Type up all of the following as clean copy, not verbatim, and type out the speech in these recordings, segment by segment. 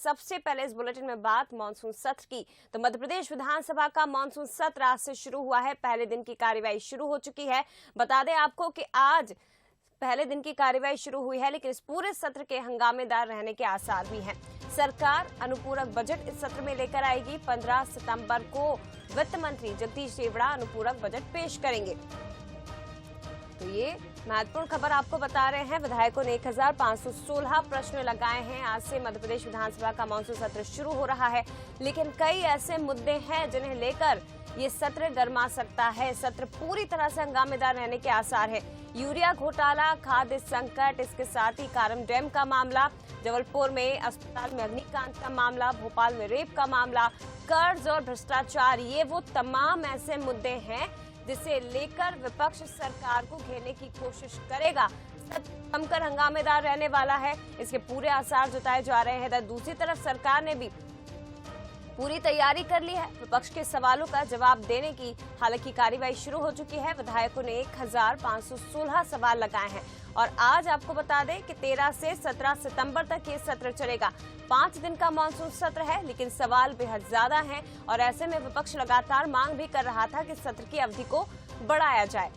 सबसे पहले इस बुलेटिन में बात मानसून सत्र की। तो मध्य प्रदेश विधानसभा का मानसून सत्र आज से शुरू हुआ है। पहले दिन की कार्यवाही शुरू हो चुकी है। बता दें आपको कि आज पहले दिन की कार्यवाही शुरू हुई है, लेकिन इस पूरे सत्र के हंगामेदार रहने के आसार भी हैं। सरकार अनुपूरक बजट इस सत्र में लेकर आएगी। 15 सितंबर को वित्त मंत्री जगदीश देवड़ा अनुपूरक बजट पेश करेंगे। तो ये महत्वपूर्ण खबर आपको बता रहे हैं। विधायकों ने 1516 प्रश्न लगाए हैं। आज से मध्य प्रदेश विधानसभा का मानसून सत्र शुरू हो रहा है, लेकिन कई ऐसे मुद्दे हैं जिन्हें लेकर ये सत्र गर्मा सकता है। सत्र पूरी तरह से हंगामेदार रहने के आसार है। यूरिया घोटाला, खाद्य संकट, इसके साथ ही कारम डैम का मामला, जबलपुर में अस्पताल में अग्निकांड का मामला, भोपाल में रेप का मामला, कर्ज और भ्रष्टाचार, ये वो तमाम ऐसे मुद्दे हैं जिसे लेकर विपक्ष सरकार को घेरने की कोशिश करेगा। सत्र जमकर हंगामेदार रहने वाला है, इसके पूरे आसार जताए जा रहे हैं। दूसरी तरफ सरकार ने भी पूरी तैयारी कर ली है विपक्ष के सवालों का जवाब देने की। हालांकि कार्यवाही शुरू हो चुकी है। विधायकों ने 1516 सवाल लगाए हैं और आज आपको बता दें कि 13 से 17 सितंबर तक ये सत्र चलेगा। 5 दिन का मानसून सत्र है, लेकिन सवाल बेहद ज्यादा हैं और ऐसे में विपक्ष लगातार मांग भी कर रहा था कि सत्र की अवधि को बढ़ाया जाए।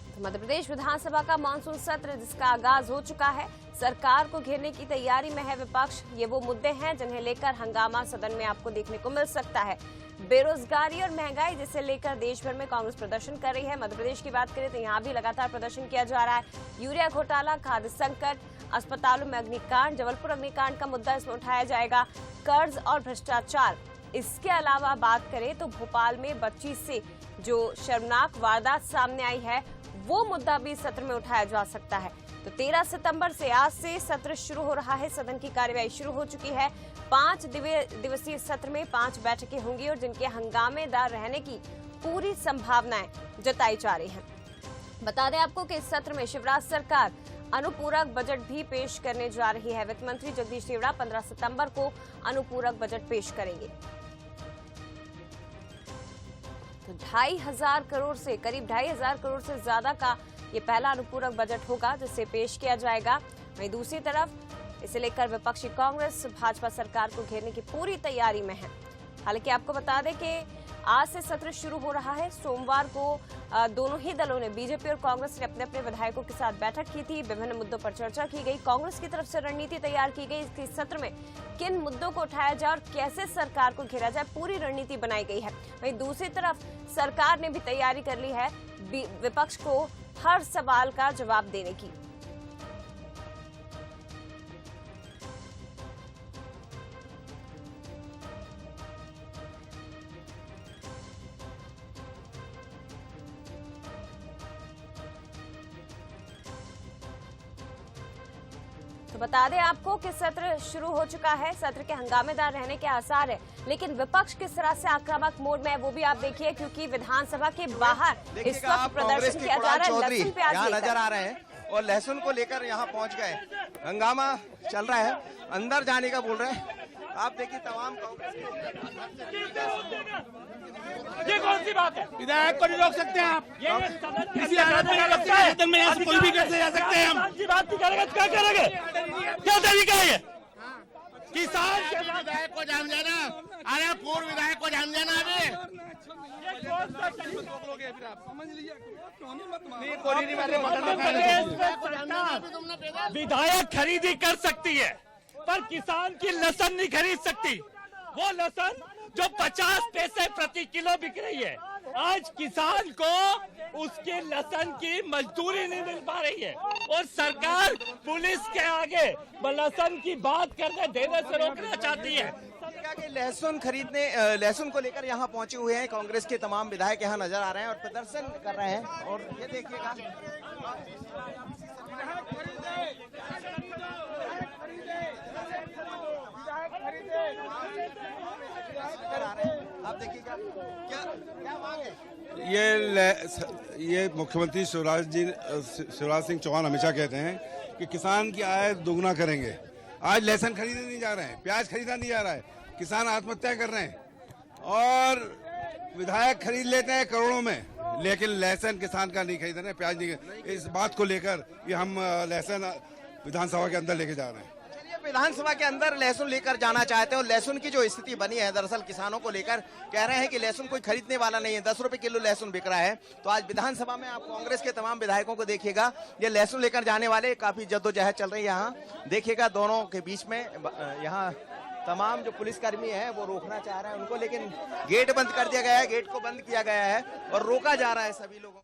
तो मध्य प्रदेश विधानसभा का मानसून सत्र जिसका आगाज हो चुका है, सरकार को घेरने की तैयारी में है विपक्ष। ये वो मुद्दे हैं जिन्हें लेकर हंगामा सदन में आपको देखने को मिल सकता है। बेरोजगारी और महंगाई जिसे लेकर देश भर में कांग्रेस प्रदर्शन कर रही है। मध्य प्रदेश की बात करें तो यहाँ भी लगातार प्रदर्शन किया जा रहा है। यूरिया घोटाला, खाद्य संकट, अस्पतालों में अग्निकांड, जबलपुर अग्निकांड का मुद्दा इसमें उठाया जाएगा, कर्ज और भ्रष्टाचार। इसके अलावा बात करें तो भोपाल में बच्ची से जो शर्मनाक वारदात सामने आई है, वो मुद्दा भी सत्र में उठाया जा सकता है। तो 13 सितंबर से आज से सत्र शुरू हो रहा है। सदन की कार्यवाही शुरू हो चुकी है। 5 दिवसीय सत्र में 5 बैठकें होंगी और जिनके हंगामेदार रहने की पूरी संभावनाएं जताई जा रही हैं। बता दें आपको कि इस सत्र में शिवराज सरकार अनुपूरक बजट भी पेश करने जा रही है। वित्त मंत्री जगदीश देवड़ा 15 सितंबर को अनुपूरक बजट पेश करेंगे। तो 2500 करोड़ से करीब 2500 करोड़ से ज्यादा का ये पहला अनुपूरक बजट होगा जिसे पेश किया जाएगा। वहीं दूसरी तरफ इसे लेकर विपक्षी कांग्रेस भाजपा सरकार को घेरने की पूरी तैयारी में है। हालांकि आपको बता दें कि आज से सत्र शुरू हो रहा है। सोमवार को दोनों ही दलों ने, बीजेपी और कांग्रेस ने अपने अपने विधायकों के साथ बैठक की थी। विभिन्न मुद्दों पर चर्चा की गई। कांग्रेस की तरफ से रणनीति तैयार की गई। इस सत्र में किन मुद्दों को उठाया जाए और कैसे सरकार को घेरा जाए, पूरी रणनीति बनाई गई है। वहीं दूसरी तरफ सरकार ने भी तैयारी कर ली है विपक्ष को हर सवाल का जवाब देने की। तो बता दें आपको कि सत्र शुरू हो चुका है। सत्र के हंगामेदार रहने के आसार है, लेकिन विपक्ष किस तरह से आक्रामक मोड में है वो भी आप देखिए, क्योंकि विधानसभा के बाहर इस वक्त प्रदर्शन किया जा रहा है। लहसुन प्याज यहाँ नजर आ रहे हैं और लहसुन को लेकर यहाँ पहुँच गए। हंगामा चल रहा है, अंदर जाने का बोल रहे हैं। आप देखिए तमाम कांग्रेस ये कौन सी बात है? विधायक को नहीं रोक सकते हैं आप। किसी हालत में लगता है सदन में यहाँ से कोई भी कैसे जा सकते हैं हम। बात नहीं करेंगे, क्या करेंगे? क्या तरीका है ये? किसान के विधायक को जान देना, अरे पूर्व विधायक को जान देना। विधायक खरीदी कर सकती है, पर किसान की लहसुन नहीं खरीद सकती। वो लहसुन जो 50 पैसे प्रति किलो बिक रही है, आज किसान को उसके लहसुन की मजदूरी नहीं मिल पा रही है और सरकार पुलिस के आगे लहसुन की बात करने देने से रोकना चाहती है। कि लहसुन खरीदने, लहसुन को लेकर यहाँ पहुंचे हुए हैं। कांग्रेस के तमाम विधायक यहाँ नजर आ रहे हैं और प्रदर्शन कर रहे हैं। और ये देखिएगा आप देखिएगा क्या मांग है। ये मुख्यमंत्री शिवराज सिंह चौहान हमेशा कहते हैं कि किसान की आय दोगुना करेंगे। आज लहसुन खरीदने नहीं जा रहे हैं, प्याज खरीदा नहीं जा रहा है, किसान आत्महत्या कर रहे हैं और विधायक खरीद लेते हैं करोड़ों में, लेकिन लहसुन किसान का नहीं खरीद रहे, प्याज नहीं। इस बात को लेकर ये हम लहसुन विधानसभा के अंदर लेके जा रहे हैं। चलिए, विधानसभा के अंदर लहसुन लेकर जाना चाहते हैं और लहसुन की जो स्थिति बनी है, दरअसल किसानों को लेकर कह रहे हैं कि लहसुन कोई खरीदने वाला नहीं है, 10 रुपए किलो लहसुन बिक रहा है। तो आज विधानसभा में आप कांग्रेस के तमाम विधायकों को देखिएगा, ये लहसुन लेकर जाने वाले, काफी जद्दोजहद चल रही है यहाँ। देखिएगा दोनों के बीच में यहाँ तमाम जो पुलिसकर्मी है वो रोकना चाह रहे हैं उनको, लेकिन गेट बंद कर दिया गया है, गेट को बंद किया गया है और रोका जा रहा है सभी लोगों।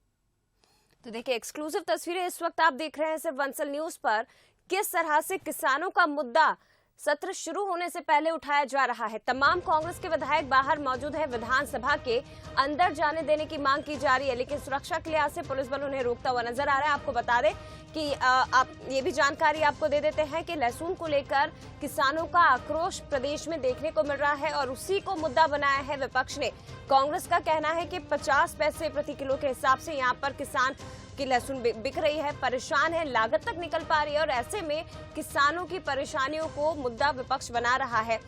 तो देखिए, एक्सक्लूसिव तस्वीरें इस वक्त आप देख रहे हैं सिर्फ वंसल न्यूज पर, किस तरह से किसानों का मुद्दा सत्र शुरू होने से पहले उठाया जा रहा है। तमाम कांग्रेस के विधायक बाहर मौजूद हैं, विधानसभा के अंदर जाने देने की मांग की जा रही है, लेकिन सुरक्षा के लिहाज से पुलिस बल उन्हें रोकता हुआ नजर आ रहा है। आपको बता दें कि आप ये भी जानकारी आपको दे देते हैं कि लहसुन को लेकर किसानों का आक्रोश प्रदेश में देखने को मिल रहा है और उसी को मुद्दा बनाया है विपक्ष ने। कांग्रेस का कहना है कि 50 पैसे प्रति किलो के हिसाब से यहाँ पर किसान की लहसुन बिक रही है, परेशान है, लागत तक निकल पा रही है और ऐसे में किसानों की परेशानियों को मुद्दा विपक्ष बना रहा है,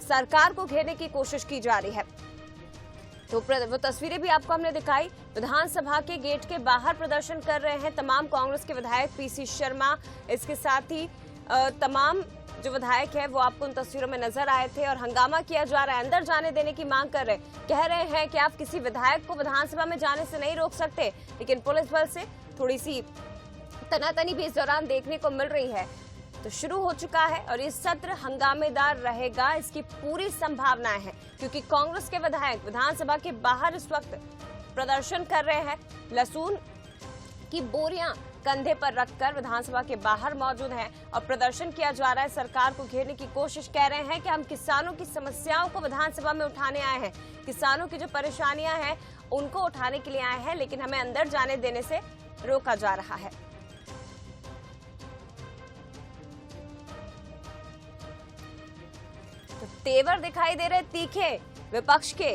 सरकार को घेरने की कोशिश की जा रही है। तो वो तस्वीरें भी आपको हमने दिखाई, विधानसभा के गेट के बाहर प्रदर्शन कर रहे हैं तमाम कांग्रेस के विधायक, पीसी शर्मा, इसके साथ ही तमाम जो विधायक है वो आपको उन तस्वीरों में नजर आए थे और हंगामा किया जा रहा है, अंदर जाने देने की मांग कर रहे हैं। कह रहे हैं कि आप किसी विधायक को विधानसभा में जाने से नहीं रोक सकते, लेकिन पुलिस बल से थोड़ी सी तनातनी भी इस दौरान देखने को मिल रही है। तो शुरू हो चुका है और ये सत्र हंगामेदार रहेगा, इसकी पूरी संभावनाएं हैं, क्योंकि कांग्रेस के विधायक विधानसभा के बाहर इस वक्त प्रदर्शन कर रहे हैं। लहसुन की बोरियां कंधे पर रखकर विधानसभा के बाहर मौजूद हैं और प्रदर्शन किया जा रहा है, सरकार को घेरने की कोशिश। कह रहे हैं कि हम किसानों की समस्याओं को विधानसभा में उठाने आए हैं, किसानों की जो परेशानियां हैं उनको उठाने के लिए आए हैं, लेकिन हमें अंदर जाने देने से रोका जा रहा है। तो तेवर दिखाई दे रहे तीखे विपक्ष के।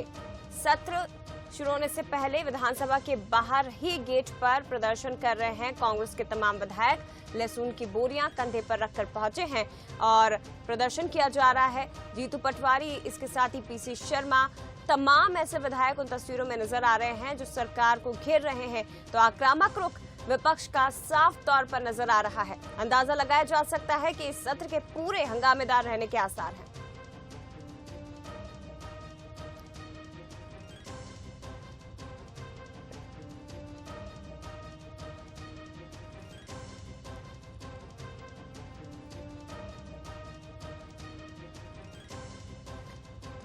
सत्र शुरू होने से पहले विधानसभा के बाहर ही गेट पर प्रदर्शन कर रहे हैं कांग्रेस के तमाम विधायक, लहसुन की बोरियां कंधे पर रखकर पहुंचे हैं और प्रदर्शन किया जा रहा है। जीतू पटवारी, इसके साथ ही पीसी शर्मा, तमाम ऐसे विधायक उन तस्वीरों में नजर आ रहे हैं जो सरकार को घेर रहे हैं। तो आक्रामक रुख विपक्ष का साफ तौर पर नजर आ रहा है। अंदाजा लगाया जा सकता है कि इस सत्र के पूरे हंगामेदार रहने के आसार हैं।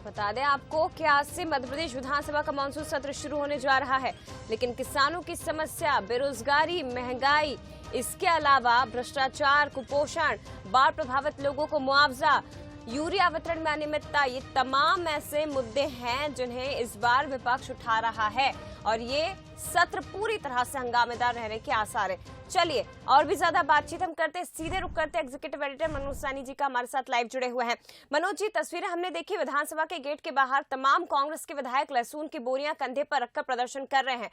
बता दें आपको कि आज से मध्य प्रदेश विधानसभा का मानसून सत्र शुरू होने जा रहा है, लेकिन किसानों की समस्या, बेरोजगारी, महंगाई, इसके अलावा भ्रष्टाचार, कुपोषण, बाढ़ प्रभावित लोगों को मुआवजा, यूरिया वितरण में अनियमितता, ये तमाम ऐसे मुद्दे हैं जिन्हें इस बार विपक्ष उठा रहा है और ये सत्र पूरी तरह से हंगामेदार रहने के आसार है। चलिए और भी ज्यादा बातचीत हम करते हैं, सीधे रुक करते एग्जीक्यूटिव एडिटर मनोज सानी जी का हमारे साथ लाइव जुड़े हुए हैं। मनोज जी, तस्वीरें हमने देखी, विधानसभा के गेट के बाहर तमाम कांग्रेस के विधायक लहसुन की बोरियां कंधे पर रखकर प्रदर्शन कर रहे हैं।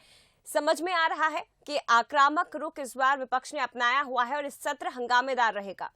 समझ में आ रहा है कि आक्रामक रुख इस बार विपक्ष ने अपनाया हुआ है और इस सत्र हंगामेदार रहेगा।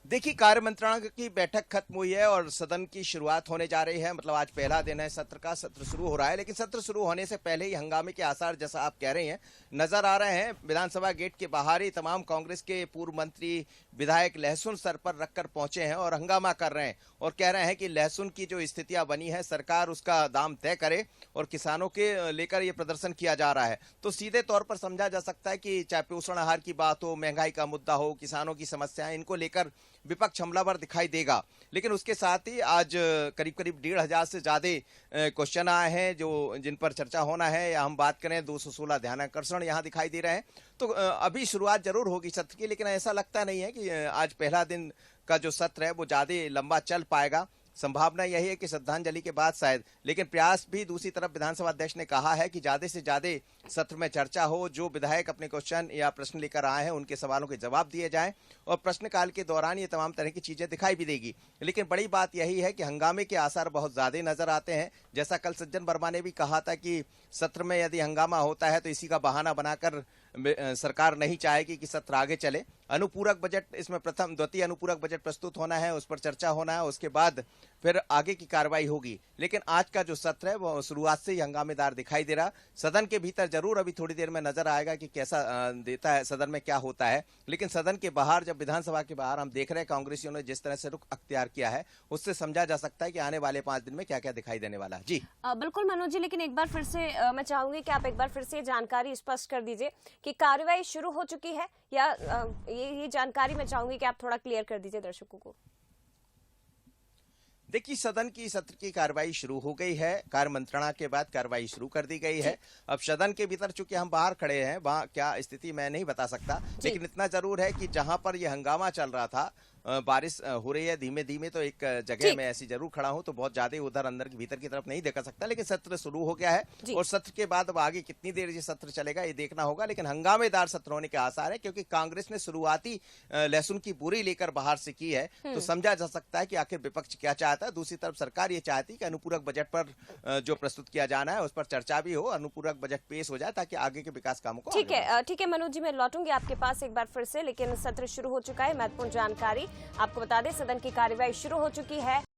देखिए, कार्य मंत्रणा की बैठक खत्म हुई है और सदन की शुरुआत होने जा रही है। मतलब आज पहला दिन है सत्र का, सत्र शुरू हो रहा है, लेकिन सत्र शुरू होने से पहले ही हंगामे के आसार, जैसा आप कह रहे हैं, नजर आ रहे हैं। विधानसभा गेट के बाहर ही तमाम कांग्रेस के पूर्व मंत्री, विधायक लहसुन सर पर रखकर पहुंचे हैं और हंगामा कर रहे हैं और कह रहे हैं कि लहसुन की जो स्थितियां बनी है, सरकार उसका दाम तय करे और किसानों के लेकर ये प्रदर्शन किया जा रहा है। तो सीधे तौर पर समझा जा सकता है कि चाहे पोषण आहार की बात हो, महंगाई का मुद्दा हो, किसानों की समस्याएं, इनको लेकर विपक्ष हमलावर दिखाई देगा। लेकिन उसके साथ ही आज करीब करीब 1,500 से ज्यादा क्वेश्चन आए हैं जो जिन पर चर्चा होना है, या हम बात करें 216 ध्यानाकर्षण यहाँ दिखाई दे रहे हैं। तो अभी शुरुआत जरूर होगी सत्र की, लेकिन ऐसा लगता नहीं है कि आज पहला दिन का जो सत्र है वो ज्यादा लंबा चल पाएगा। संभावना यही है कि श्रद्धांजलि के बाद शायद, लेकिन प्रयास भी दूसरी तरफ विधानसभा अध्यक्ष ने कहा है कि ज्यादा से ज्यादा सत्र में चर्चा हो, जो विधायक अपने क्वेश्चन या प्रश्न लेकर आए हैं उनके सवालों के जवाब दिए जाएं और प्रश्नकाल के दौरान ये तमाम तरह की चीजें दिखाई भी देगी। लेकिन बड़ी बात यही है कि हंगामे के आसार बहुत ज्यादा नजर आते हैं। जैसा कल सज्जन वर्मा ने भी कहा था कि सत्र में यदि हंगामा होता है तो इसी का बहाना बनाकर सरकार नहीं चाहेगी कि सत्र आगे चले। अनुपूरक बजट, इसमें प्रथम द्वितीय अनुपूरक बजट प्रस्तुत होना है, उस पर चर्चा होना है, उसके बाद फिर आगे की कार्रवाई होगी। लेकिन आज का जो सत्र है वो शुरुआत से ही हंगामेदार दिखाई दे रहा। सदन के भीतर जरूर अभी थोड़ी देर में नजर आएगा कि कैसा देता है, सदन में क्या होता है, लेकिन सदन के बाहर, जब विधानसभा के बाहर हम देख रहे हैं कांग्रेसियों ने जिस तरह से रुख अख्तियार किया है, उससे समझा जा सकता है कि आने वाले 5 दिन में क्या क्या दिखाई देने वाला है। जी बिल्कुल मनोज जी, लेकिन एक बार फिर से मैं चाहूंगी कि आप एक बार फिर से ये जानकारी स्पष्ट कर दीजिए कि कार्रवाई शुरू हो चुकी है या ये जानकारी मैं चाहूंगी कि आप थोड़ा क्लियर कर दीजिए दर्शकों को। देखिए, सदन की सत्र की कार्रवाई शुरू हो गई है। कार्य मंत्रणा के बाद कार्रवाई शुरू कर दी गई है। अब सदन के भीतर चूंकि हम बाहर खड़े हैं, वहां क्या स्थिति मैं नहीं बता सकता, लेकिन इतना जरूर है कि जहां पर यह हंगामा चल रहा था, बारिश हो रही है धीमे धीमे, तो एक जगह में ऐसी जरूर खड़ा हूं, तो बहुत ज्यादा उधर अंदर की भीतर की तरफ नहीं देखा सकता, लेकिन सत्र शुरू हो गया है और सत्र के बाद अब आगे कितनी देर ये सत्र चलेगा ये देखना होगा। लेकिन हंगामेदार सत्र होने के आसार है, क्योंकि कांग्रेस ने शुरुआती लहसुन की पूरी लेकर बाहर से की है, तो समझा जा सकता है कि आखिर विपक्ष क्या चाहता है। दूसरी तरफ सरकार ये चाहती कि अनुपूरक बजट पर जो प्रस्तुत किया जाना है उस पर चर्चा भी हो, अनुपूरक बजट पेश हो जाए, ताकि आगे के विकास कामों को। ठीक है मनोज जी, मैं लौटूंगी आपके पास एक बार फिर से, लेकिन सत्र शुरू हो चुका है। महत्वपूर्ण जानकारी आपको बता दें, सदन की कार्यवाही शुरू हो चुकी है।